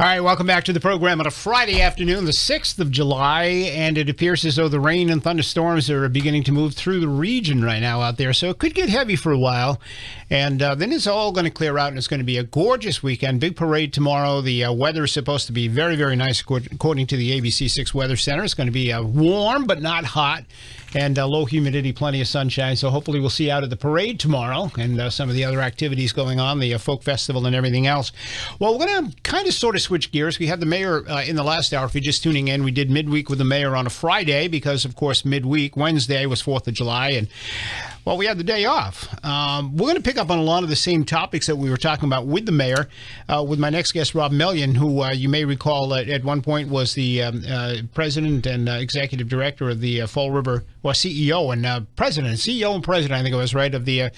All right, welcome back to the program on a Friday afternoon, the 6th of July, and it appears as though the rain and thunderstorms are beginning to move through the region right now out there, so it could get heavy for a while, and then it's all going to clear out, and it's going to be a gorgeous weekend. Big parade tomorrow. The weather is supposed to be very, very nice, according to the ABC6 Weather Center. It's going to be warm but not hot, and low humidity, plenty of sunshine, so hopefully we'll see you out at the parade tomorrow and some of the other activities going on, the folk festival and everything else. Well, we're going to kind of sort of switch gears. We had the mayor in the last hour. If you're just tuning in, we did midweek with the mayor on a Friday because, of course, midweek, Wednesday was 4th of July, and, well, we had the day off. We're going to pick up on a lot of the same topics that we were talking about with the mayor, with my next guest, Rob Mellion, who you may recall at one point was the president and executive director of the Fall River, well, CEO and president, I think it was, right, of the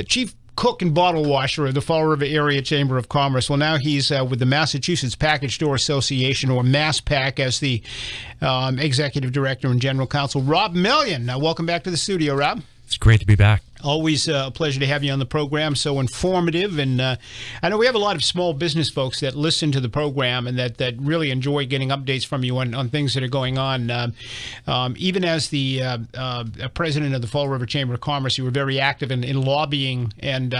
chief cook and bottle washer of the Fall River Area Chamber of Commerce. Well, now he's with the Massachusetts Package Store Association, or MassPack, as the executive director and general counsel. Rob Mellion. Now, welcome back to the studio, Rob. It's great to be back. Always a pleasure to have you on the program, so informative. And I know we have a lot of small business folks that listen to the program and that really enjoy getting updates from you on things that are going on. Even as the president of the Fall River Chamber of Commerce, you were very active in lobbying and,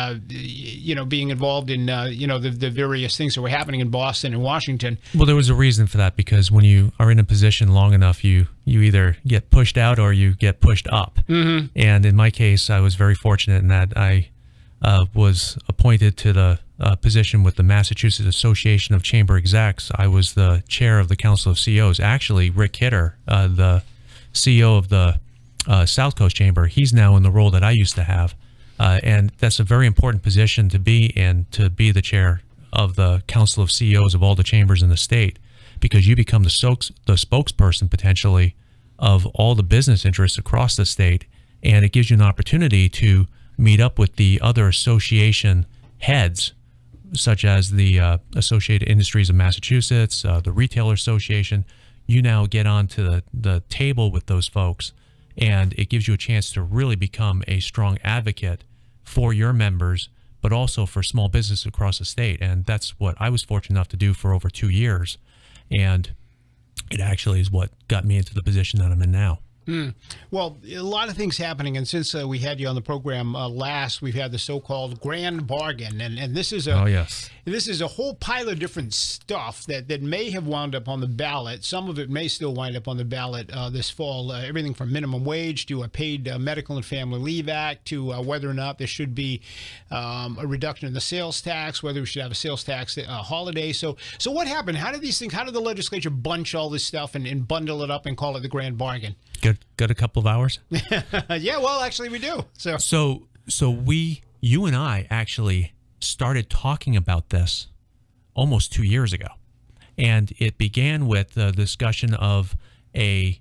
being involved in, the various things that were happening in Boston and Washington. Well, there was a reason for that, because when you are in a position long enough, you either get pushed out or you get pushed up. Mm-hmm. And in my case, I was very fortunate in that I was appointed to the position with the Massachusetts Association of Chamber Execs. I was the chair of the Council of CEOs. Actually, Rick Kidder, the CEO of the South Coast Chamber, he's now in the role that I used to have. And that's a very important position to be in, to be the chair of the Council of CEOs of all the chambers in the state, because you become the spokesperson potentially of all the business interests across the state. And it gives you an opportunity to meet up with the other association heads, such as the Associated Industries of Massachusetts, the Retailer Association. You now get onto the table with those folks, and it gives you a chance to really become a strong advocate for your members, but also for small business across the state. And that's what I was fortunate enough to do for over 2 years. And it actually is what got me into the position that I'm in now. Well, a lot of things happening, and since we had you on the program last, we've had the so-called grand bargain, and this is this is a whole pile of different stuff that may have wound up on the ballot. Some of it may still wind up on the ballot this fall. Everything from minimum wage to a paid medical and family leave act to whether or not there should be a reduction in the sales tax, whether we should have a sales tax holiday. So what happened? How did the legislature bunch all this stuff and bundle it up and call it the grand bargain? Got a couple of hours? Yeah, well, actually we do. So you and I actually started talking about this almost 2 years ago. And it began with the discussion of a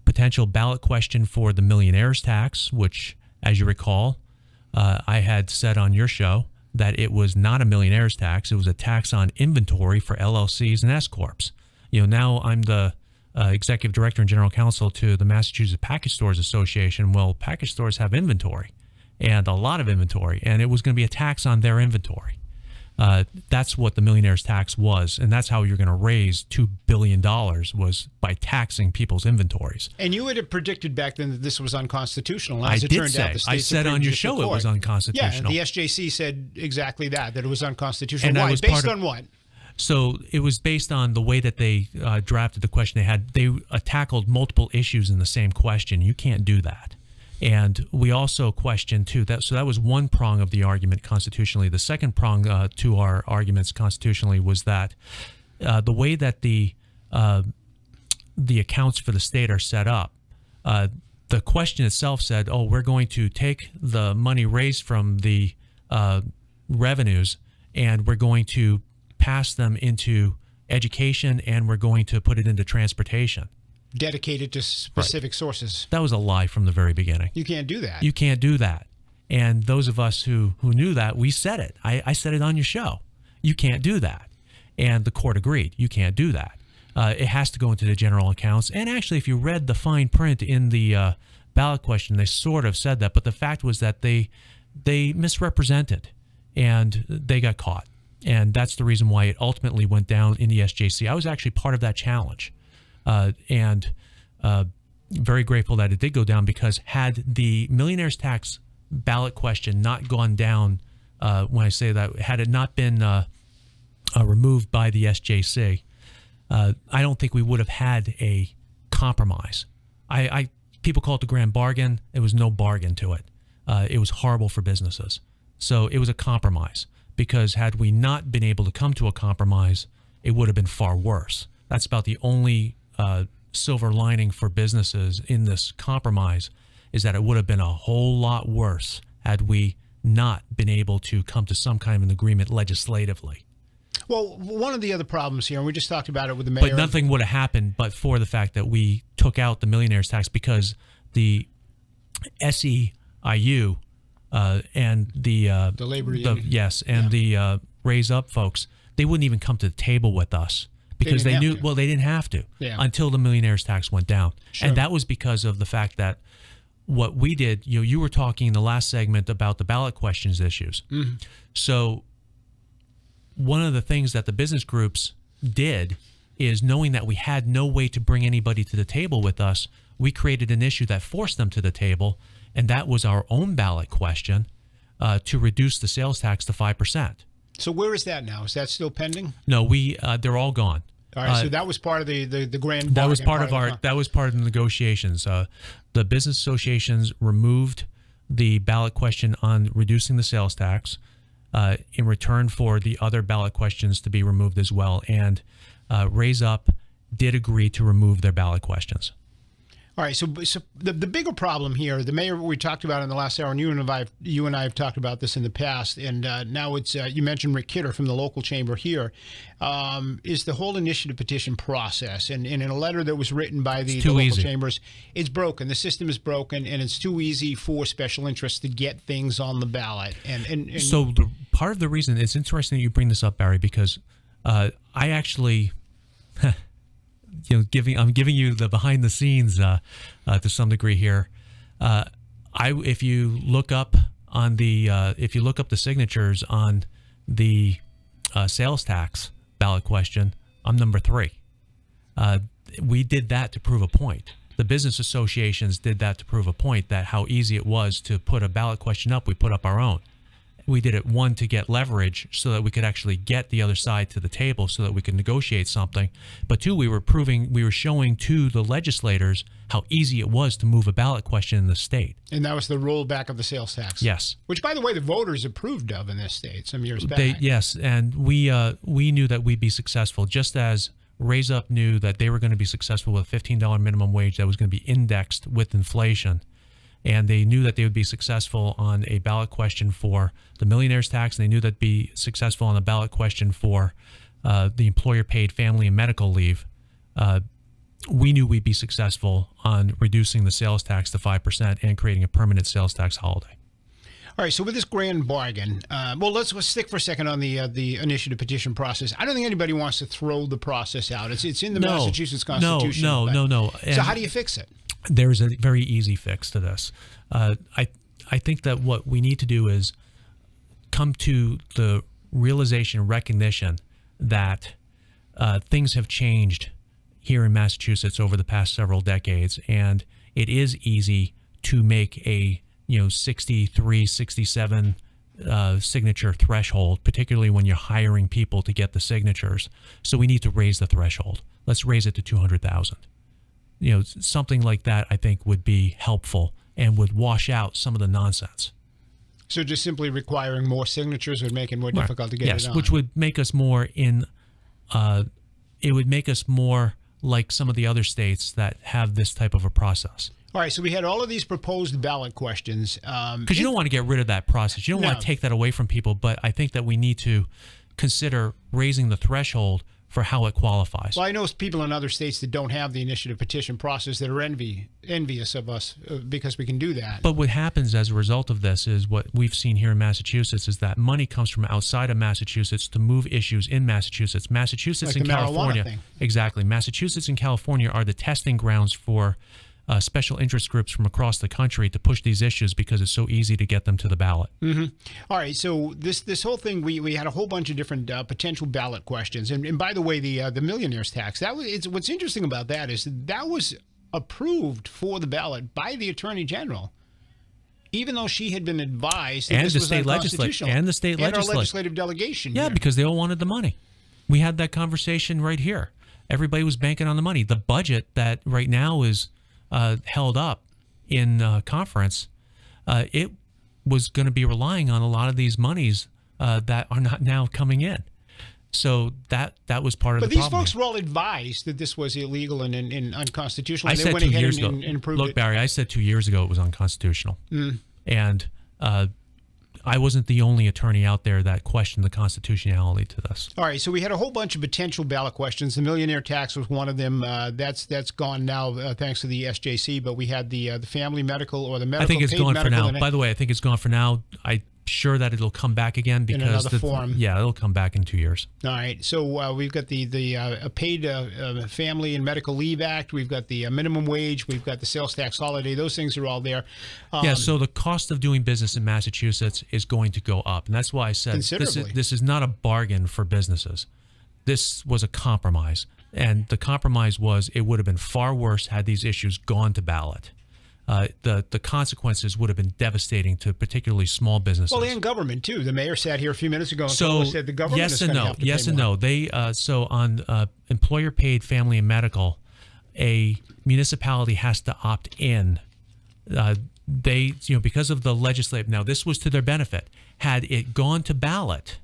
potential ballot question for the millionaires tax, which, as you recall, I had said on your show that it was not a millionaires tax. It was a tax on inventory for LLCs and S-Corps. Now I'm the executive director and general counsel to the Massachusetts Package Stores Association. Well, package stores have inventory, and a lot of inventory, and it was going to be a tax on their inventory. That's what the millionaire's tax was, and that's how you're going to raise $2 billion, was by taxing people's inventories. And you had predicted back then that this was unconstitutional. As it turned out, I said on your show it was unconstitutional. Yeah, the SJC said exactly that it was unconstitutional. Why? Based on what? So it was based on the way that they drafted the question. They tackled multiple issues in the same question. You can't do that. And we also questioned, too, so that was one prong of the argument constitutionally. The second prong to our arguments constitutionally was that the way that the accounts for the state are set up, the question itself said, we're going to take the money raised from the revenues and we're going to pass them into education and we're going to put it into transportation. Dedicated to specific sources. That was a lie from the very beginning. You can't do that. You can't do that. And those of us who knew that, we said it. I said it on your show. You can't do that. And the court agreed. You can't do that. It has to go into the general accounts. And actually, if you read the fine print in the ballot question, they sort of said that. But the fact was that they misrepresented and they got caught. And that's the reason why it ultimately went down in the SJC. I was actually part of that challenge. And very grateful that it did go down, because had the millionaire's tax ballot question not gone down, when I say that, had it not been removed by the SJC, I don't think we would have had a compromise. People call it the grand bargain. It was no bargain to it. It was horrible for businesses. So it was a compromise, because had we not been able to come to a compromise, it would have been far worse. That's about the only silver lining for businesses in this compromise, is that it would have been a whole lot worse had we not been able to come to some kind of an agreement legislatively. Well, one of the other problems here, and we just talked about it with the mayor. But nothing would have happened but for the fact that we took out the millionaire's tax, because the SEIU and the labor union. Yes, and the Raise Up folks, they wouldn't even come to the table with us, because they knew, well, they didn't have to until the millionaire's tax went down. Sure. And that was because of the fact that what we did, you were talking in the last segment about the ballot questions issues. Mm-hmm. So one of the things that the business groups did is, knowing that we had no way to bring anybody to the table with us, we created an issue that forced them to the table, and that was our own ballot question to reduce the sales tax to 5%. So where is that now? Is that still pending? No, they're all gone. All right, so that was part of the grand bargain. That was part of the negotiations. The business associations removed the ballot question on reducing the sales tax in return for the other ballot questions to be removed as well. And Raise Up did agree to remove their ballot questions. All right, so the bigger problem here, the mayor, we talked about in the last hour, and you and I have talked about this in the past, and now it's you mentioned Rick Kidder from the local chamber here, is the whole initiative petition process. And in a letter that was written by the local chambers, it's broken. The system is broken, and it's too easy for special interests to get things on the ballot. And so part of the reason, it's interesting that you bring this up, Barry, because I actually... I'm giving you the behind the scenes to some degree here. If you look up the signatures on the sales tax ballot question, I'm number 3. We did that to prove a point. The business associations did that to prove a point, that how easy it was to put a ballot question up. We put up our own. We did it, one, to get leverage so that we could actually get the other side to the table so that we could negotiate something. But 2, we were showing to the legislators how easy it was to move a ballot question in the state. And that was the rollback of the sales tax. Yes. Which, by the way, the voters approved of in this state some years back. Yes, and we knew that we'd be successful, just as Raise Up knew that they were going to be successful with a $15 minimum wage that was going to be indexed with inflation. And they knew that they would be successful on a ballot question for the millionaire's tax, and they knew that they'd be successful on a ballot question for the employer-paid family and medical leave. We knew we'd be successful on reducing the sales tax to 5% and creating a permanent sales tax holiday. All right, so with this grand bargain, well, let's stick for a second on the initiative petition process. I don't think anybody wants to throw the process out. It's in the Massachusetts Constitution. No. So how do you fix it? There's a very easy fix to this. I think that what we need to do is come to the realization, recognition that things have changed here in Massachusetts over the past several decades, and it is easy to make a 63, 67 signature threshold, particularly when you're hiring people to get the signatures. So we need to raise the threshold. Let's raise it to 200,000. Something like that, I think, would be helpful and would wash out some of the nonsense. So just simply requiring more signatures would make it more difficult to get it on. Yes, which would make us more it would make us more like some of the other states that have this type of a process. All right, so we had all of these proposed ballot questions. Because you don't want to get rid of that process. You don't want to take that away from people, but I think that we need to consider raising the threshold for how it qualifies. Well, I know people in other states that don't have the initiative petition process that are envious of us because we can do that. But what happens as a result of this is what we've seen here in Massachusetts is that money comes from outside of Massachusetts to move issues in Massachusetts. Massachusetts and California. Thing. Exactly. Massachusetts and California are the testing grounds for special interest groups from across the country to push these issues because it's so easy to get them to the ballot. All right, so this whole thing, we had a whole bunch of different potential ballot questions, and by the way, the millionaire's tax, what's interesting about that is that was approved for the ballot by the Attorney General, even though she had been advised that this was unconstitutional, and the state and our legislative delegation. Yeah, because they all wanted the money. We had that conversation right here. Everybody was banking on the money. The budget that right now is held up in conference, it was going to be relying on a lot of these monies that are not now coming in. So that was part of the problem. But these folks were all advised that this was illegal and unconstitutional. I said 2 years ago. Look, Barry, I said 2 years ago it was unconstitutional. And I wasn't the only attorney out there that questioned the constitutionality to this. All right, so we had a whole bunch of potential ballot questions. The millionaire tax was one of them. That's gone now thanks to the SJC. But we had the family medical or the medical. I think it's gone for now. By the way, I think it's gone for now. I'm sure that it'll come back again because in another form. Yeah, it'll come back in 2 years. All right, so we've got the paid Family and Medical Leave Act. We've got the minimum wage. We've got the sales tax holiday. Those things are all there. Yeah, so the cost of doing business in Massachusetts is going to go up, and that's why I said this is not a bargain for businesses. This was a compromise, and the compromise was it would have been far worse had these issues gone to ballot. The consequences would have been devastating to particularly small businesses. Well, and government too. The mayor sat here a few minutes ago and told us that the government yes is and going to no, have to yes pay and more. no. They so on employer-paid family and medical, a municipality has to opt in. They because of the legislative. Now this was to their benefit. Had it gone to ballot,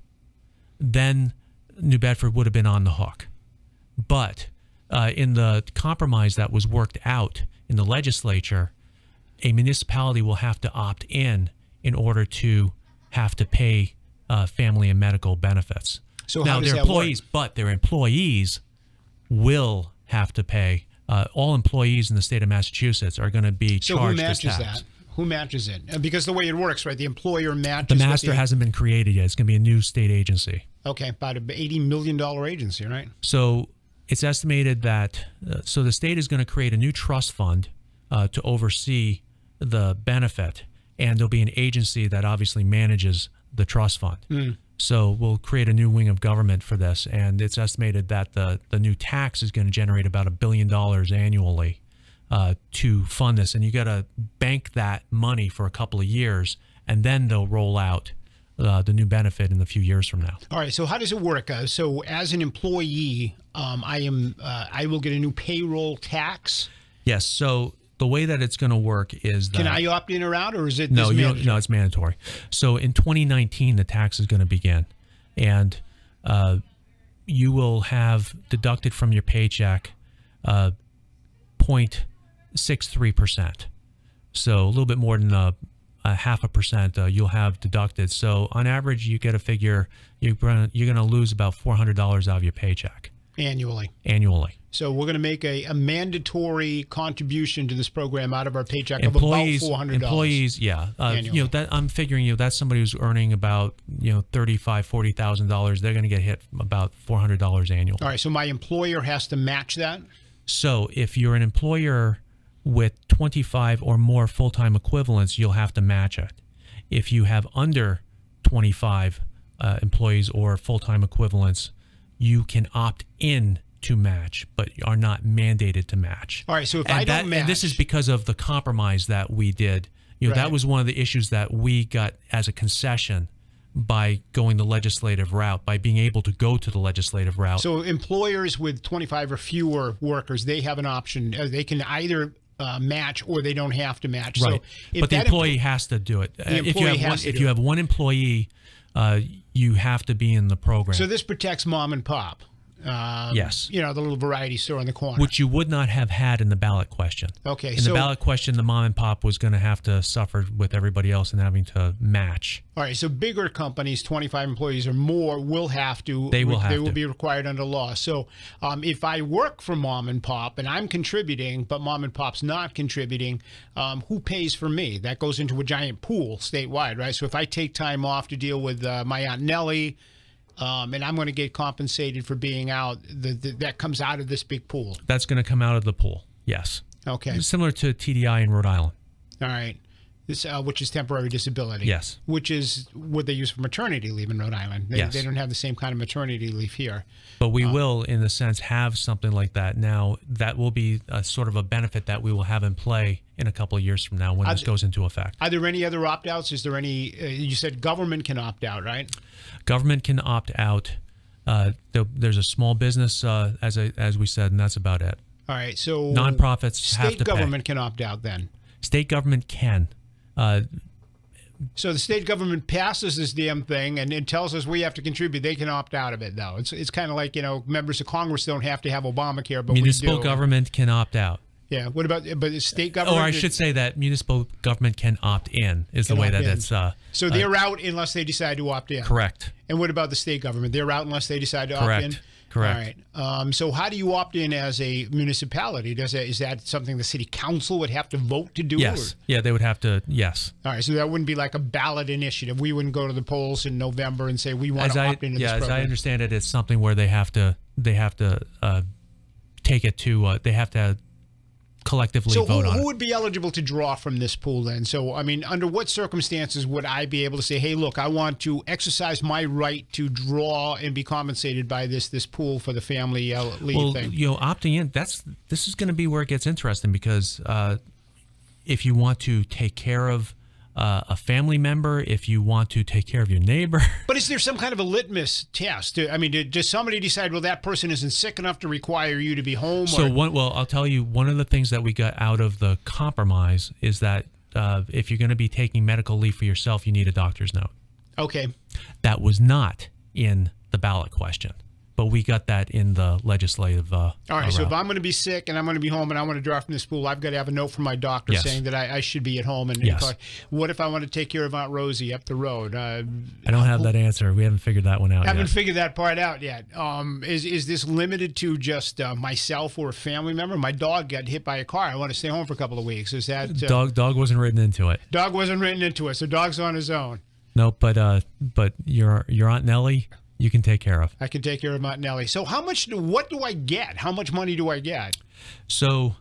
then New Bedford would have been on the hook. But in the compromise that was worked out in the legislature, a municipality will have to opt in order to have to pay family and medical benefits. So now how does their that employees, work? but their employees will have to pay. All employees in the state of Massachusetts are going to be charged this tax. So who matches that? Who matches it? Because the way it works, right? The employer matches. The master hasn't been created yet. It's going to be a new state agency. Okay, about an $80 million agency, right? So it's estimated that so the state is going to create a new trust fund to oversee the benefit, and there'll be an agency that obviously manages the trust fund. So we'll create a new wing of government for this, and it's estimated that the new tax is going to generate about $1 billion annually to fund this, and you got to bank that money for a couple of years, and then they'll roll out the new benefit in a few years from now. All right. So how does it work? So as an employee, I will get a new payroll tax. Yes. So the way that it's going to work is that... Can I opt in or out, or is it no, no, it's mandatory. So in 2019, the tax is going to begin, and you will have deducted from your paycheck 0.63%. So a little bit more than a 0.5% you'll have deducted. So on average, you get a figure, you're going to lose about $400 out of your paycheck. Annually. So we're going to make a mandatory contribution to this program out of our paycheck of about $400. Employees, yeah. That I'm figuring that's somebody who's earning about $35,000, $40,000. They're going to get hit about $400 annually. All right. So my employer has to match that. So if you're an employer with 25 or more full-time equivalents, you'll have to match it. If you have under 25 employees or full-time equivalents, you can opt in to match, but are not mandated to match. All right, so if I don't match... And this is because of the compromise that we did. That was one of the issues that we got as a concession by going the legislative route, by being able to go to the legislative route. So employers with 25 or fewer workers, they have an option. They can either match or they don't have to match. Right. So but the employee has to do it. If you have one employee, you have to be in the program. So this protects mom and pop. Yes. The little variety store in the corner. Which you would not have had in the ballot question. Okay. In the ballot question, the mom and pop was going to have to suffer with everybody else and having to match. All right. So bigger companies, 25 employees or more, will have to. They will be required under law. So if I work for mom and pop and I'm contributing, but mom and pop's not contributing, who pays for me? That goes into a giant pool statewide, right? So if I take time off to deal with my Aunt Nellie, and I'm going to get compensated for being out, that comes out of this big pool. That's going to come out of the pool, yes. Okay. Similar to TDI in Rhode Island. All right. This, which is temporary disability. Yes. Which is what they use for maternity leave in Rhode Island. Yes. They don't have the same kind of maternity leave here. But we will, in a sense, have something like that. Now, that will be a sort of a benefit that we will have in play in a couple of years from now when this goes into effect. Are there any other opt-outs? Is there any, you said government can opt out, right? Government can opt out. There's a small business, as we said, and that's about it. All right, so nonprofits have to pay. State government can opt out then? State government can. So the state government passes this damn thing and tells us we have to contribute. They can opt out of it, though. It's kind of like, members of Congress don't have to have Obamacare, but municipal we do. government can opt out. Yeah. What about but the state government? Or I should say that municipal government can opt in is the way that it's. So they're out unless they decide to opt in. Correct. And what about the state government? They're out unless they decide to opt in. Correct. All right. So how do you opt in as a municipality? Is that something the city council would have to vote to do? Yes. Yeah, they would have to. Yes. All right. So that wouldn't be like a ballot initiative. We wouldn't go to the polls in November and say we want to opt into this program. As I understand it, it's something where they have to take it to. They have to collectively vote on it. So who would be eligible to draw from this pool then? So, I mean, under what circumstances would I be able to say, hey, look, I want to exercise my right to draw and be compensated by this pool for the family leave thing? Opting in, this is going to be where it gets interesting because if you want to take care of a family member, if you want to take care of your neighbor. But is there some kind of a litmus test? I mean, does somebody decide, well, that person isn't sick enough to require you to be home? So, I'll tell you, one of the things that we got out of the compromise is that if you're going to be taking medical leave for yourself, you need a doctor's note. Okay. That was not in the ballot question. But we got that in the legislative. All right. So if I'm going to be sick and I'm going to be home and I want to draw from this pool, I've got to have a note from my doctor saying that I should be at home. And what if I want to take care of Aunt Rosie up the road? I don't have that answer. We haven't figured that one out yet. Haven't figured that part out yet. Is this limited to just myself or a family member? My dog got hit by a car. I want to stay home for a couple of weeks. Is that dog wasn't written into it? Dog wasn't written into it. So dog's on his own. No, but your Aunt Nellie, you can take care of. I can take care of Aunt Nellie. So what do I get? How much money do I get? So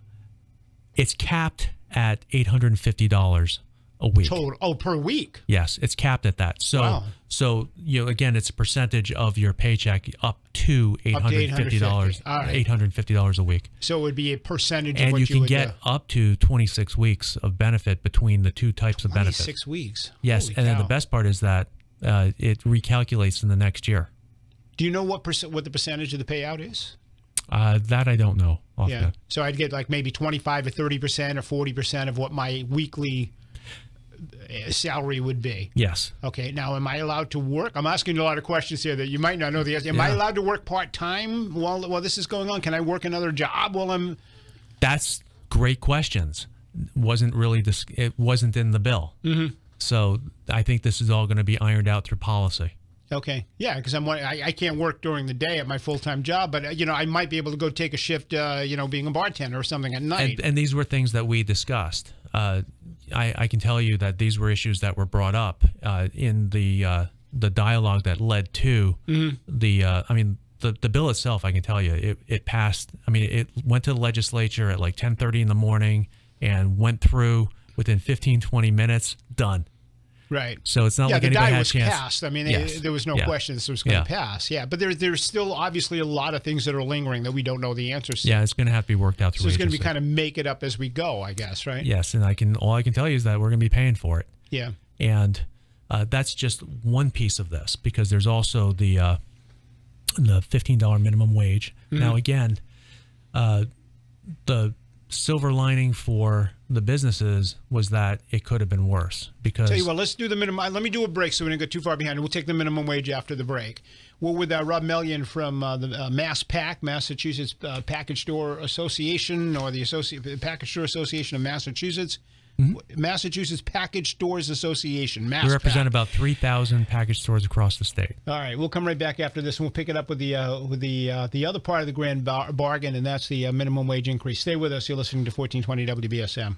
it's capped at $850 a week. Total. Oh, per week? Yes, it's capped at that. So, wow. So again, it's a percentage of your paycheck up to $850. All right. $850 a week. So it would be a percentage and of what you can get up to 26 weeks of benefit between the two types of benefits. 26 weeks. Yes, Holy and then cow. the best part is that it recalculates in the next year. Do you know what the percentage of the payout is? That I don't know. Yeah. So I'd get like maybe 25 or 30% or 40% of what my weekly salary would be. Yes. Okay. Now, am I allowed to work? I'm asking you a lot of questions here that you might not know the answer. Am I allowed to work part-time while this is going on? Can I work another job while I'm... That's great questions. It wasn't in the bill. Mm-hmm. So I think this is all going to be ironed out through policy. Okay. Yeah, because I can't work during the day at my full-time job, but I might be able to go take a shift, being a bartender or something at night. And these were things that we discussed. I can tell you that these were issues that were brought up in the dialogue that led to the bill itself. I can tell you it passed. I mean, it went to the legislature at like 10:30 in the morning and went through within 15-20 minutes. Done. Right. So it's not like anybody had a chance. The die was cast. I mean, there was no question this was going to pass. Yeah, but there's still obviously a lot of things that are lingering that we don't know the answers to. Yeah, it's going to have to be worked out through. So it's going to be kind of make it up as we go, I guess, right? Yes, and all I can tell you is that we're going to be paying for it. Yeah. And that's just one piece of this because there's also the $15 minimum wage. Mm-hmm. Now again, the silver lining for the businesses was that it could have been worse because... Tell you what, let's do the minimum. Let me do a break so we don't get too far behind. We'll take the minimum wage after the break. We're with Rob Mellion from the MassPAC, Massachusetts Package Store Association, or the Package Store Association of Massachusetts. Mm-hmm. Massachusetts Package Stores Association. We represent about 3,000 package stores across the state. All right, we'll come right back after this, and we'll pick it up with the other part of the grand bargain, and that's the minimum wage increase. Stay with us. You're listening to 1420 WBSM.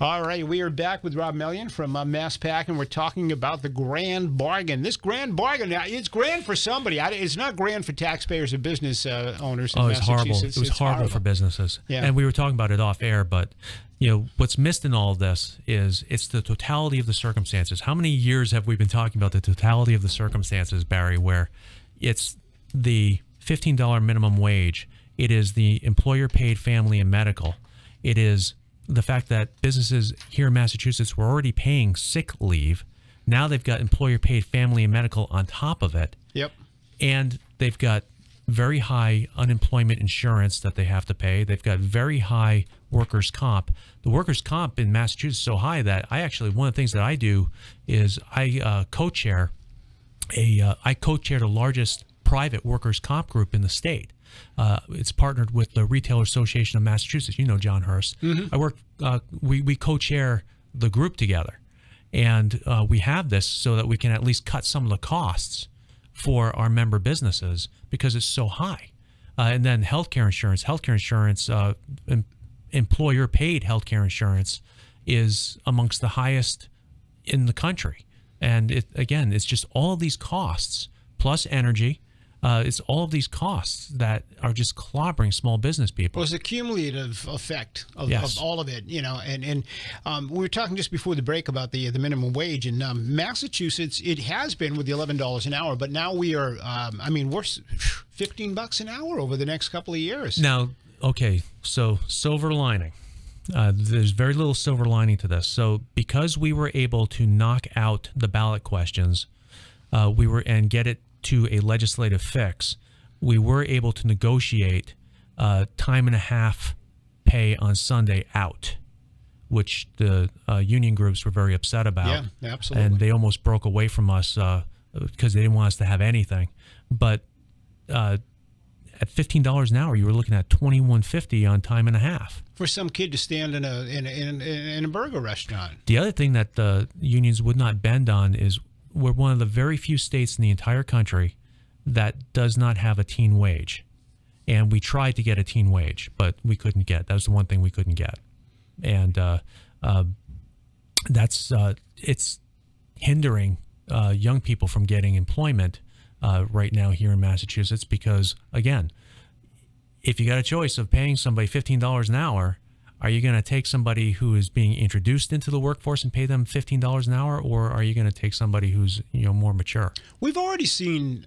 All right, we are back with Rob Mellion from MassPack, and we're talking about the grand bargain. This grand bargain, now, it's grand for somebody. It's not grand for taxpayers or business owners in it's horrible. Massachusetts. It was horrible for businesses. Yeah. And we were talking about it off air, but what's missed in all of this is it's the totality of the circumstances. How many years have we been talking about the totality of the circumstances, Barry, where it's the $15 minimum wage, it is the employer-paid family and medical, it is the fact that businesses here in Massachusetts were already paying sick leave. Now they've got employer-paid family and medical on top of it. Yep. And they've got very high unemployment insurance that they have to pay. They've got very high workers' comp. The workers' comp in Massachusetts is so high that one of the things that I do is I co-chair the largest private workers' comp group in the state. It's partnered with the Retailer Association of Massachusetts. You know John Hurst. Mm-hmm. We co-chair the group together, and we have this so that we can at least cut some of the costs for our member businesses because it's so high. And then healthcare insurance, employer-paid healthcare insurance is amongst the highest in the country. And it's just all these costs plus energy. It's all of these costs that are just clobbering small business people. Well, it's a cumulative effect of all of it, And we were talking just before the break about the minimum wage in Massachusetts. It has been with the $11 an hour, but now we are. We're $15 an hour over the next couple of years. Now, okay, so silver lining. There's very little silver lining to this. So because we were able to knock out the ballot questions, and get it to a legislative fix, we were able to negotiate time and a half pay on Sunday out, which the union groups were very upset about. Yeah, absolutely. And they almost broke away from us because they didn't want us to have anything. But at $15 an hour, you were looking at $21.50 on time and a half for some kid to stand in a burger restaurant. The other thing that the unions would not bend on is we're one of the very few states in the entire country that does not have a teen wage. And we tried to get a teen wage, but we couldn't get. That was the one thing we couldn't get. And it's hindering young people from getting employment right now here in Massachusetts because, again, if you got a choice of paying somebody $15 an hour, are you going to take somebody who is being introduced into the workforce and pay them $15 an hour, or are you going to take somebody who's more mature? We've already seen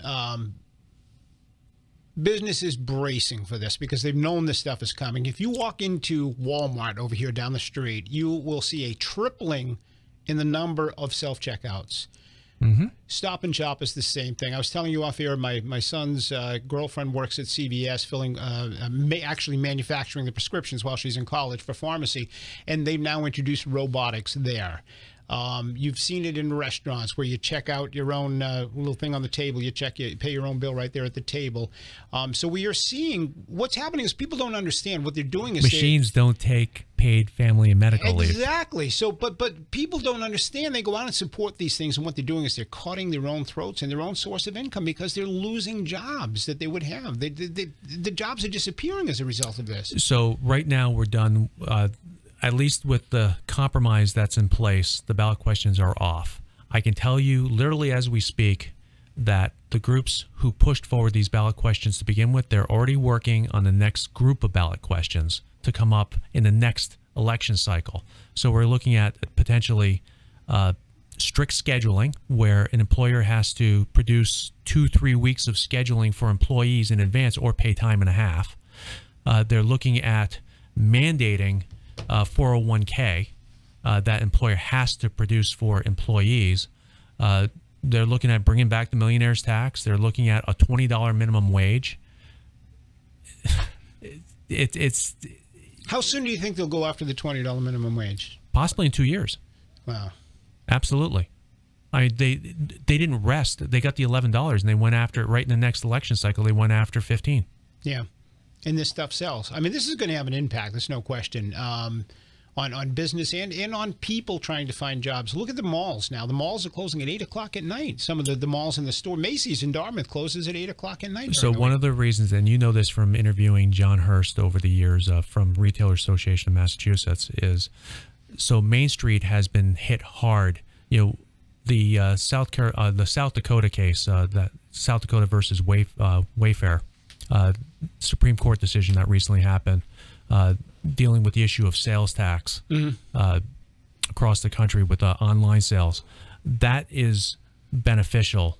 businesses bracing for this because they've known this stuff is coming. If you walk into Walmart over here down the street, you will see a tripling in the number of self-checkouts. Mm-hmm. Stop and Shop is the same thing. I was telling you off air, my son's girlfriend works at CVS actually manufacturing the prescriptions while she's in college for pharmacy, and they've now introduced robotics there. You've seen it in restaurants where you check out your own little thing on the table. You pay your own bill right there at the table. So we are seeing what's happening is people don't understand what they're doing. Machines don't take paid family and medical leave. Exactly. So, but people don't understand. They go out and support these things, and what they're doing is they're cutting their own throats and their own source of income because they're losing jobs that they would have. The jobs are disappearing as a result of this. So right now we're done. At least with the compromise that's in place, the ballot questions are off. I can tell you literally as we speak that the groups who pushed forward these ballot questions to begin with, they're already working on the next group of ballot questions to come up in the next election cycle. So we're looking at potentially strict scheduling where an employer has to produce 2-3 weeks of scheduling for employees in advance or pay time and a half. They're looking at mandating 401k that employer has to produce for employees. They're looking at bringing back the millionaire's tax. They're looking at a $20 minimum wage. It's How soon do you think they'll go after the $20 minimum wage? Possibly in 2 years. Wow. Absolutely. I mean, they didn't rest. They got the $11 and they went after it right in the next election cycle. They went after 15. Yeah. And this stuff sells. I mean, this is going to have an impact. There's no question on business and on people trying to find jobs. Look at the malls now. The malls are closing at 8 o'clock at night. Some of the malls in the store, Macy's in Dartmouth closes at 8 o'clock at night. So one of the reasons, and you know this from interviewing John Hurst over the years from Retailer Association of Massachusetts, is So Main Street has been hit hard. The South Dakota case, that South Dakota versus Wayfair Supreme Court decision that recently happened, dealing with the issue of sales tax across the country with online sales, that is beneficial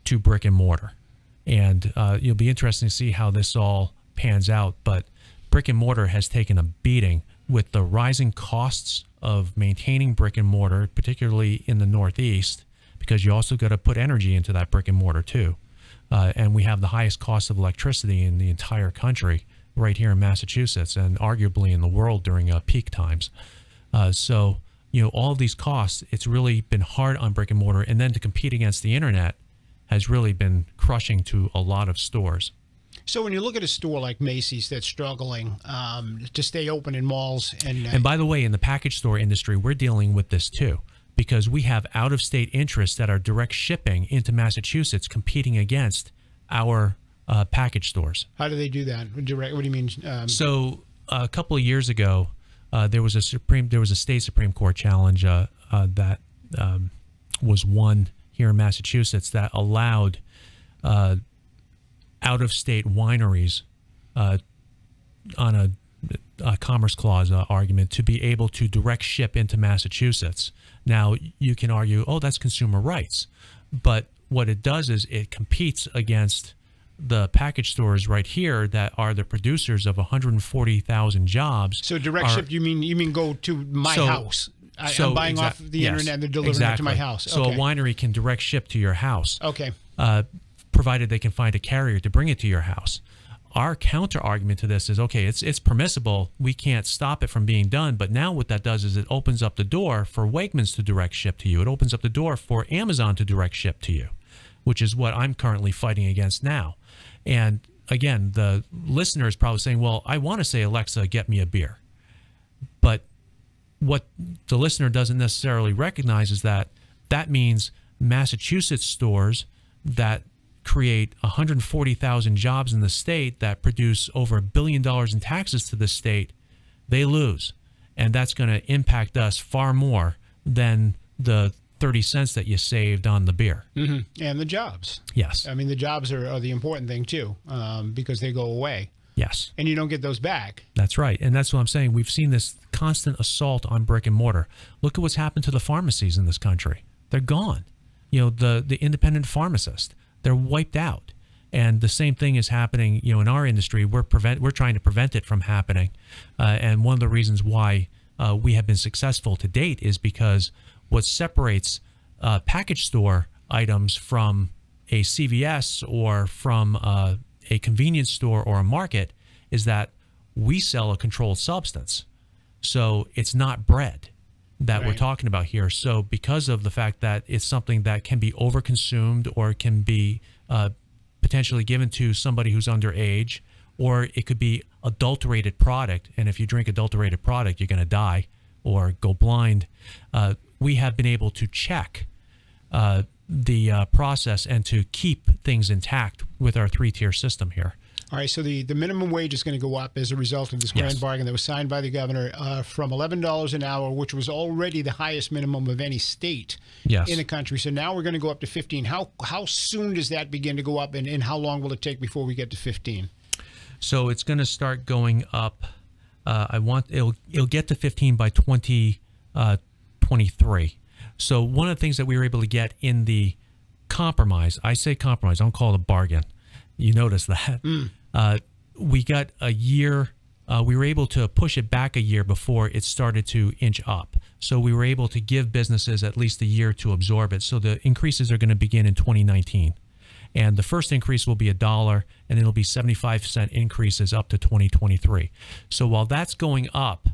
to brick and mortar. And it'll be interesting to see how this all pans out. But brick and mortar has taken a beating with the rising costs of maintaining brick and mortar, particularly in the Northeast, because you also got to put energy into that brick and mortar too. And we have the highest cost of electricity in the entire country right here in Massachusetts, and arguably in the world during peak times. So, all of these costs, it's really been hard on brick and mortar, and then to compete against the internet has really been crushing to a lot of stores. So when you look at a store like Macy's that's struggling to stay open in malls, and by the way, in the package store industry, we're dealing with this too, because we have out-of-state interests that are direct shipping into Massachusetts competing against our package stores. How do they do that? Direct? What do you mean? So a couple of years ago, there was a state Supreme Court challenge that was won here in Massachusetts that allowed out-of-state wineries on a Commerce Clause argument to be able to direct ship into Massachusetts. Now, you can argue, oh, that's consumer rights. But what it does is it competes against the package stores right here that are the producers of 140,000 jobs. So direct ship, you mean go to my house? I'm buying off the internet and they're delivering it to my house. So a winery can direct ship to your house. Okay. Provided they can find a carrier to bring it to your house. Our counter argument to this is, okay, it's permissible. We can't stop it from being done. But now what that does is it opens up the door for Wegmans to direct ship to you. It opens up the door for Amazon to direct ship to you, which is what I'm currently fighting against now. And again, the listener is probably saying, well, I want to say, Alexa, get me a beer. But what the listener doesn't necessarily recognize is that that means Massachusetts stores that create 140,000 jobs in the state that produce over $1 billion in taxes to the state, they lose. And that's going to impact us far more than the 30 cents that you saved on the beer. Mm-hmm. And the jobs. Yes. I mean, the jobs are the important thing too, because they go away. Yes. And you don't get those back. That's right. And that's what I'm saying. We've seen this constant assault on brick and mortar. Look at what's happened to the pharmacies in this country. They're gone. The independent pharmacist, they're wiped out. And the same thing is happening, in our industry. We're trying to prevent it from happening. And one of the reasons why we have been successful to date is because what separates package store items from a CVS or from a convenience store or a market is that we sell a controlled substance. So it's not bread that we're talking about here. So because of the fact that it's something that can be overconsumed or can be potentially given to somebody who's underage, or it could be adulterated product, and if you drink adulterated product, you're going to die or go blind, we have been able to check the process and to keep things intact with our three-tier system here. All right, so the minimum wage is going to go up as a result of this grand bargain that was signed by the governor from $11 an hour, which was already the highest minimum of any state in the country. So now we're going to go up to 15. How soon does that begin to go up, and how long will it take before we get to 15? So it's going to start going up. It'll get to 15 by 2023. So one of the things that we were able to get in the compromise, I say compromise, I don't call it a bargain. You notice that. We got a year. We were able to push it back a year before it started to inch up. So we were able to give businesses at least a year to absorb it. So the increases are going to begin in 2019. And the first increase will be $1, and it'll be 75-cent increases up to 2023. So while that's going up,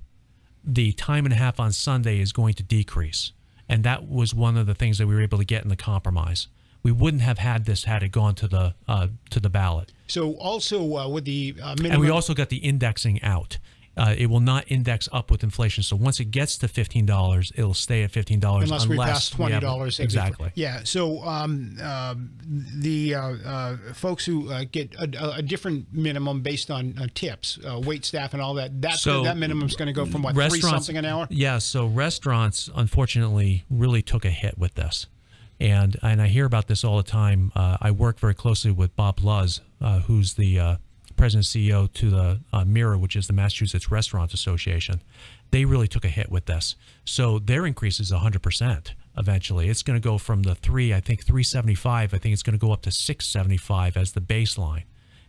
the time and a half on Sunday is going to decrease. And that was one of the things that we were able to get in the compromise. We wouldn't have had this had it gone to the ballot. So also with the minimum... And we also got the indexing out. It will not index up with inflation. So once it gets to $15, it'll stay at $15 unless we pass $20. Exactly. Yeah. So the folks who get a different minimum based on tips, wait staff, and all that. That minimum is going to go from what, $3-something an hour? Yeah. So restaurants, unfortunately, really took a hit with this, and I hear about this all the time. I work very closely with Bob Luz, who's the president and CEO to the Mirror, which is the Massachusetts Restaurant Association. They really took a hit with this. So their increase is 100% eventually. It's going to go from the 375, I think it's going to go up to 675 as the baseline.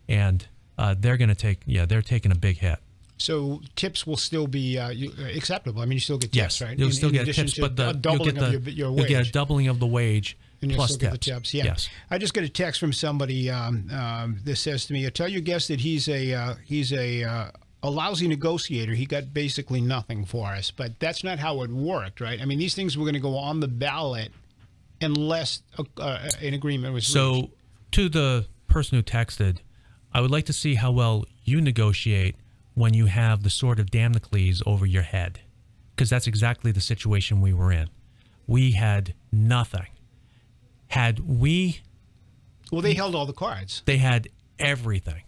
And they're going to they're taking a big hit. So tips will still be acceptable. I mean, you still get tips, yes, right? You'll still get tips, but you'll get a doubling of the wage. And plus still get the tips. Yeah. Yes. I just got a text from somebody that says to me, "Tell your guest that he's a lousy negotiator. He got basically nothing for us." But that's not how it worked, right? I mean, these things were going to go on the ballot unless an agreement was reached. So, to the person who texted, I would like to see how well you negotiate when you have the sword of Damocles over your head, because that's exactly the situation we were in. We had nothing. Well, they held all the cards. They had everything.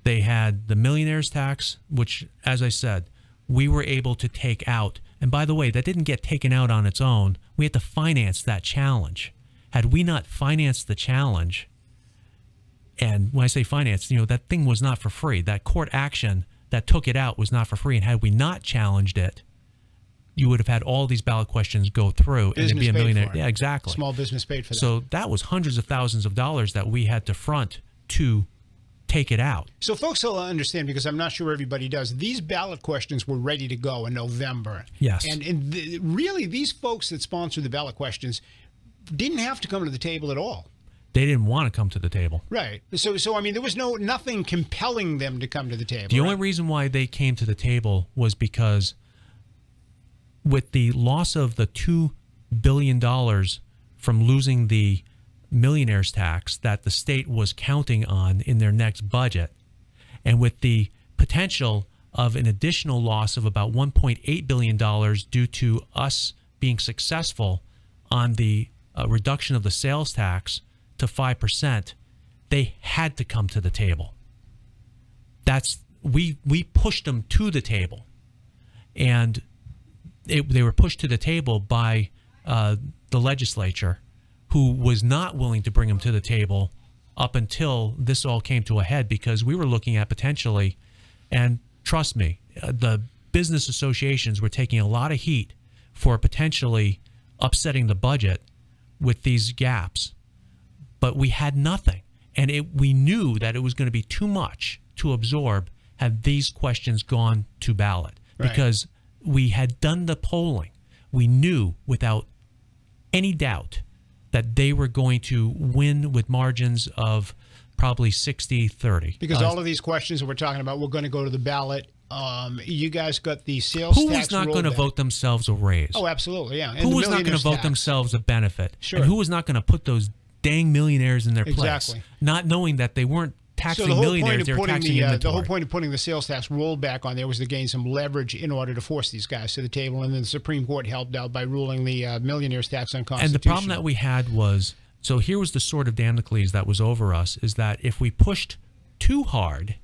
They had the millionaire's tax, which, as I said, we were able to take out. And by the way, that didn't get taken out on its own. We had to finance that challenge. Had we not financed the challenge, and when I say finance, that thing was not for free. That court action that took it out was not for free. And had we not challenged it, you would have had all these ballot questions go through and it'd be a millionaire. Yeah, exactly. Small business paid for that. So that was hundreds of thousands of dollars that we had to front to take it out. So folks will understand, because I'm not sure everybody does, these ballot questions were ready to go in November. Yes. And really, these folks that sponsored the ballot questions didn't have to come to the table at all. They didn't want to come to the table. Right. So I mean, there was nothing compelling them to come to the table. The only reason why they came to the table was because with the loss of the $2 billion from losing the millionaire's tax that the state was counting on in their next budget, and with the potential of an additional loss of about $1.8 billion due to us being successful on the reduction of the sales tax to 5%, they had to come to the table. We pushed them to the table, and they were pushed to the table by the legislature, who was not willing to bring them to the table up until this all came to a head, because we were looking at potentially, and trust me, the business associations were taking a lot of heat for potentially upsetting the budget with these gaps. But we had nothing, and we knew that it was going to be too much to absorb had these questions gone to ballot, right, because we had done the polling. We knew without any doubt that they were going to win with margins of probably 60-30. Because all of these questions that we're talking about were going to go to the ballot. You guys got the sales tax. Who was not going to vote themselves a raise? Oh, absolutely, yeah. And who was not going to vote themselves a benefit? Sure. And who was not going to put those dang millionaires in their place? Exactly. Not knowing that they weren't taxing millionaires, they were taxing inventory. The whole point of putting the sales tax rollback on there was to gain some leverage in order to force these guys to the table, and then the Supreme Court helped out by ruling the millionaires tax unconstitutional. And the problem that we had was, so here was the sword of Damocles that was over us, is that if we pushed too hard,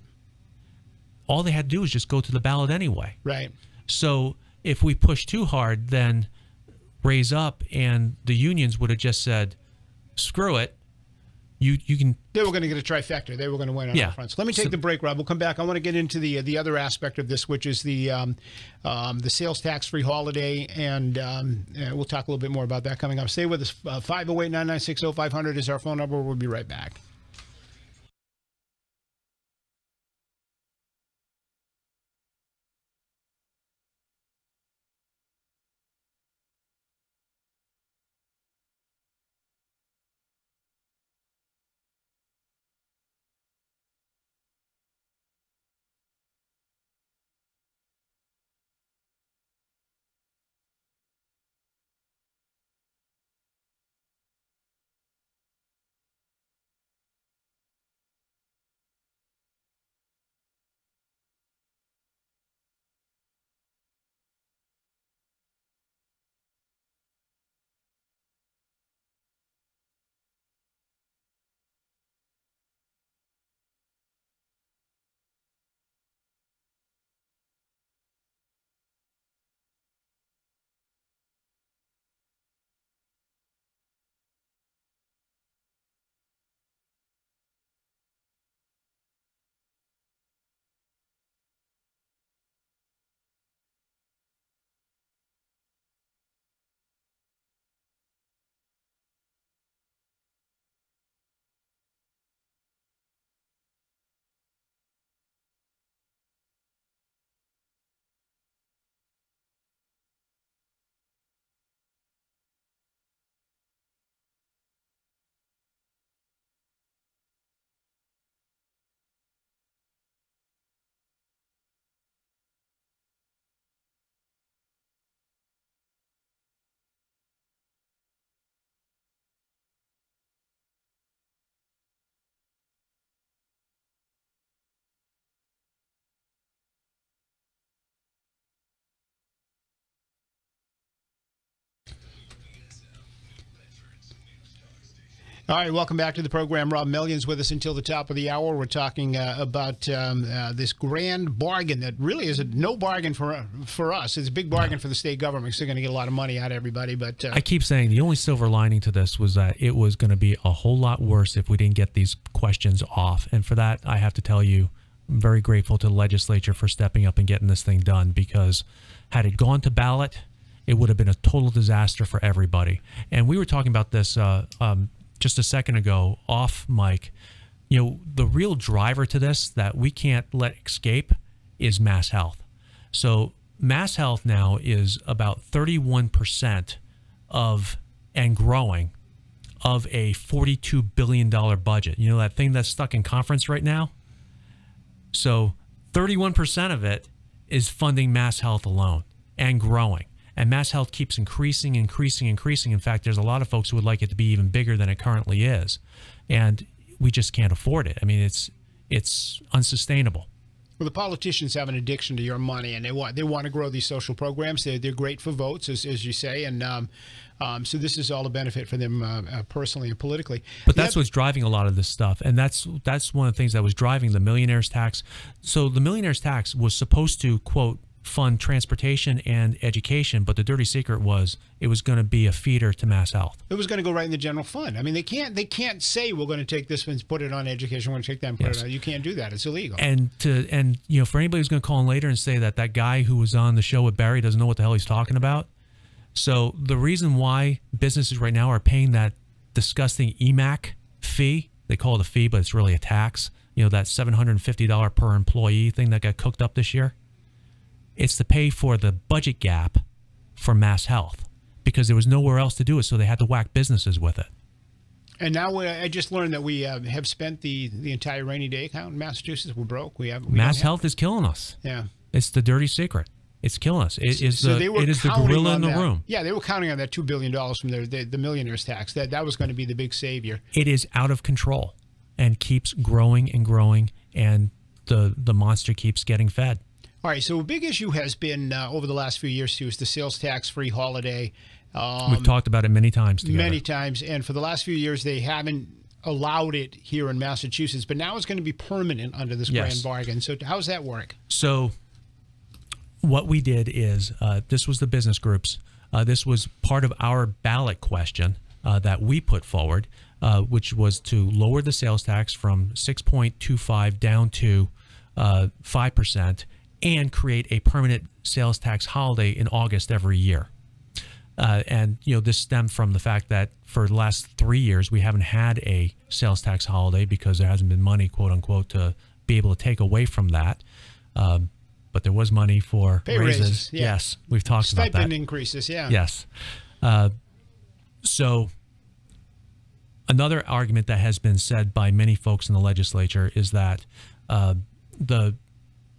all they had to do was just go to the ballot anyway. Right. So if we pushed too hard, then Raise Up and the unions would have just said, screw it. You can. They were going to get a trifecta. They were going to win on all fronts. Let me take the break, Rob. We'll come back. I want to get into the other aspect of this, which is the sales tax-free holiday, and we'll talk a little bit more about that coming up. Stay with us. 508-996-0500 is our phone number. We'll be right back. All right, welcome back to the program. Rob Mellion's with us until the top of the hour. We're talking about this grand bargain that really is no bargain for us. It's a big bargain for the state government. They're going to get a lot of money out of everybody. But I keep saying the only silver lining to this was that it was going to be a whole lot worse if we didn't get these questions off. And for that, I have to tell you, I'm very grateful to the legislature for stepping up and getting this thing done, because had it gone to ballot, it would have been a total disaster for everybody. And we were talking about this just a second ago off mic. You know, the real driver to this that we can't let escape is Mass Health. So Mass Health now is about 31% of, and growing, of a $42 billion budget. You know, that thing that's stuck in conference right now? So 31% of it is funding Mass Health alone and growing. And Mass Health keeps increasing. In fact, there's a lot of folks who would like it to be even bigger than it currently is. And we just can't afford it. I mean, it's unsustainable. Well, the politicians have an addiction to your money, and they want to grow these social programs. They're great for votes, as you say, and so this is all a benefit for them personally and politically. But that's what's driving a lot of this stuff, and that's one of the things that was driving the millionaire's tax. So the millionaire's tax was supposed to, quote, fund transportation and education, but the dirty secret was it was going to be a feeder to Mass Health. It was going to go right in the general fund. I mean, they can't say we're going to take this and put it on education. We're going to take that and put it on. You can't do that. It's illegal. And you know, for anybody who's going to call in later and say that guy who was on the show with Barry doesn't know what the hell he's talking about. So the reason why businesses right now are paying that disgusting EMAC fee, they call it a fee, but it's really a tax. You know, that $750 per employee thing that got cooked up this year. It's to pay for the budget gap for Mass Health, because there was nowhere else to do it, so they had to whack businesses with it. And now I just learned that we have spent the entire rainy day account in Massachusetts. We're broke. Mass Health is killing us. Yeah, it's the dirty secret. It's killing us. It is the gorilla in the room. Yeah, they were counting on that $2 billion from the millionaire's tax. That was going to be the big savior. It is out of control and keeps growing and growing, and the monster keeps getting fed. All right, so a big issue has been over the last few years, too, is the sales tax-free holiday. We've talked about it many times together. Many times, and for the last few years, they haven't allowed it here in Massachusetts, but now it's going to be permanent under this grand bargain. So how does that work? So what we did is, this was the business groups. This was part of our ballot question that we put forward, which was to lower the sales tax from 6.25 down to 5%. And create a permanent sales tax holiday in August every year. And, you know, this stemmed from the fact that for the last 3 years, we haven't had a sales tax holiday because there hasn't been money, quote unquote, to be able to take away from that. But there was money for pay raises. Yeah. Yes, we've talked about that. Stipend increases, yeah. Yes. So another argument that has been said by many folks in the legislature is that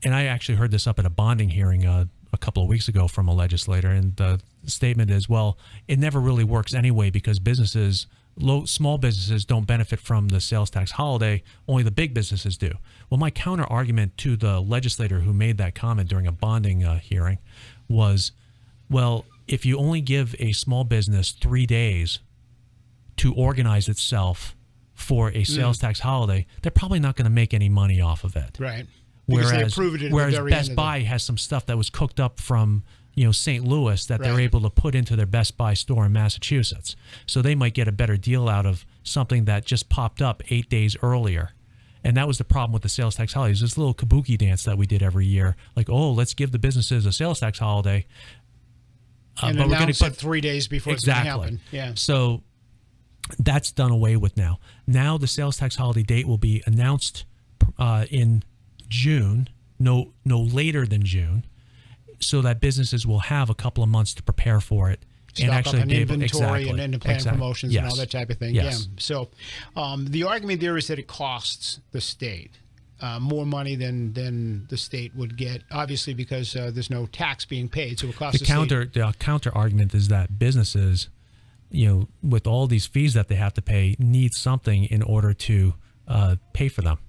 and I actually heard this up at a bonding hearing a couple of weeks ago from a legislator, and the statement is, well, it never really works anyway because small businesses don't benefit from the sales tax holiday, only the big businesses do. Well, my counter argument to the legislator who made that comment during a bonding hearing was, well, if you only give a small business 3 days to organize itself for a sales tax holiday, they're probably not going to make any money off of it. Right. Whereas Best Buy has some stuff that was cooked up from, you know, St. Louis that they're able to put into their Best Buy store in Massachusetts. So they might get a better deal out of something that just popped up 8 days earlier. And that was the problem with the sales tax holidays. This little kabuki dance that we did every year. Like, oh, let's give the businesses a sales tax holiday. And but announce it 3 days before it's going to happen. Yeah. So that's done away with now. Now the sales tax holiday date will be announced in June, no later than June, so that businesses will have a couple of months to prepare for it. Stock and actually up on inventory and plan promotions and all that type of thing. Yes. Yeah. So the argument there is that it costs the state more money than the state would get, obviously because there's no tax being paid, so it costs the state. The counter argument is that businesses, you know, with all these fees that they have to pay, need something in order to pay for them.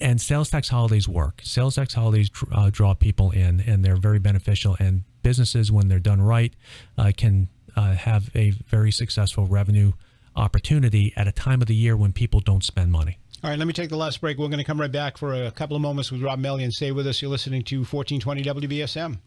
And sales tax holidays work. Sales tax holidays draw people in, and they're very beneficial. And businesses, when they're done right, can have a very successful revenue opportunity at a time of the year when people don't spend money. All right, let me take the last break. We're going to come right back for a couple of moments with Rob Mellion. Stay with us. You're listening to 1420 WBSM.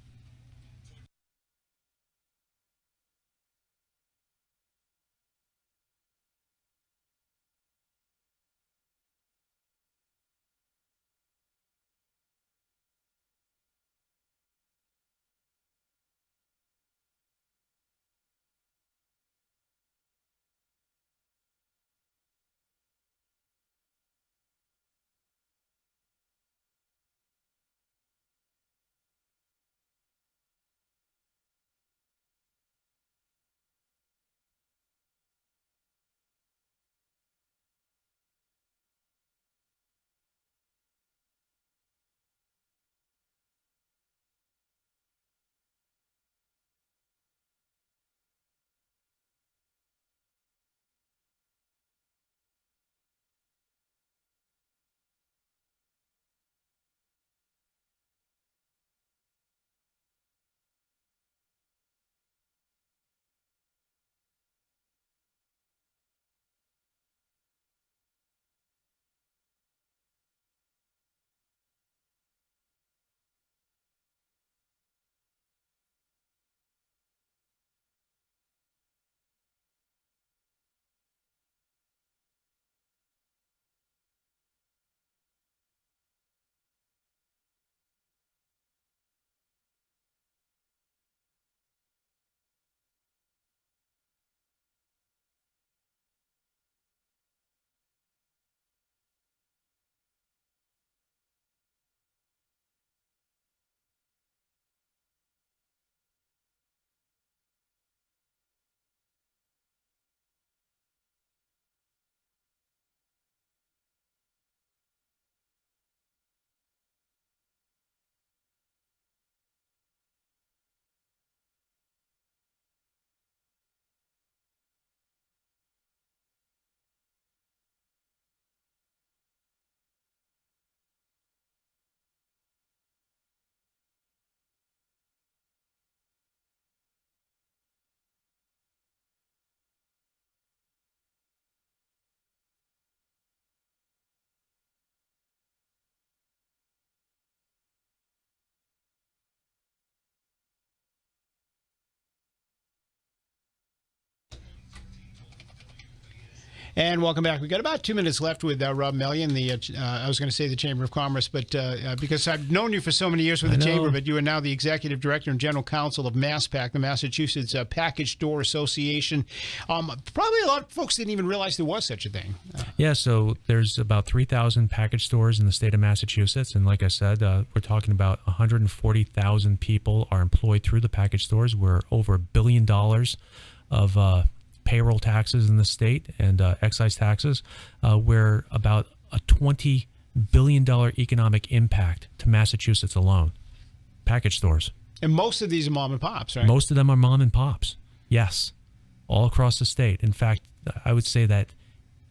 And welcome back. We've got about 2 minutes left with Rob Mellion, I was going to say the Chamber of Commerce, but because I've known you for so many years with the Chamber, but you are now the Executive Director and General Counsel of MassPack, the Massachusetts Package Store Association. Probably a lot of folks didn't even realize there was such a thing. Yeah, so there's about 3,000 package stores in the state of Massachusetts, and like I said, we're talking about 140,000 people are employed through the package stores. We're over $1 billion of payroll taxes in the state and excise taxes. We're about a $20 billion economic impact to Massachusetts alone. Package stores. And most of these are mom and pops, right? Most of them are mom and pops, yes, all across the state. In fact, I would say that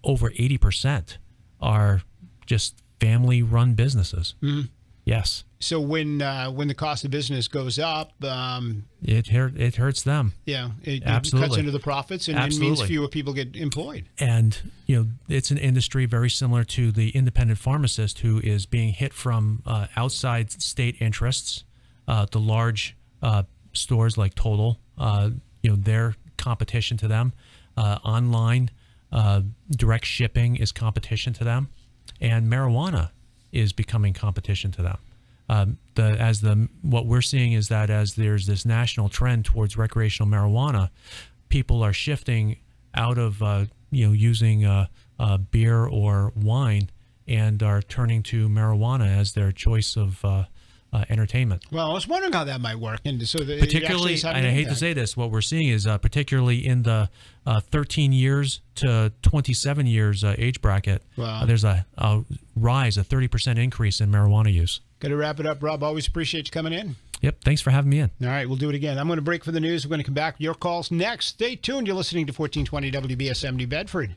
over 80% are just family-run businesses. Mm-hmm. Yes. So when the cost of business goes up, it hurts them. Yeah, it Absolutely. cuts into the profits, and it means fewer people get employed. And it's an industry very similar to the independent pharmacist who is being hit from outside state interests. The large stores like Total, their competition to them. Online direct shipping is competition to them, and marijuana is becoming competition to them. What we're seeing is that as there's this national trend towards recreational marijuana, people are shifting out of using beer or wine and are turning to marijuana as their choice of entertainment. Well, I was wondering how that might work, and so particularly, and I hate to say this, what we're seeing is particularly in the 13 years to 27 years age bracket, there's a rise, a 30% increase in marijuana use. Got to wrap it up, Rob. Always appreciate you coming in. Yep, thanks for having me in. All right, we'll do it again. I'm going to break for the news. We're going to come back with your calls next. Stay tuned. You're listening to 1420 WBSM New Bedford.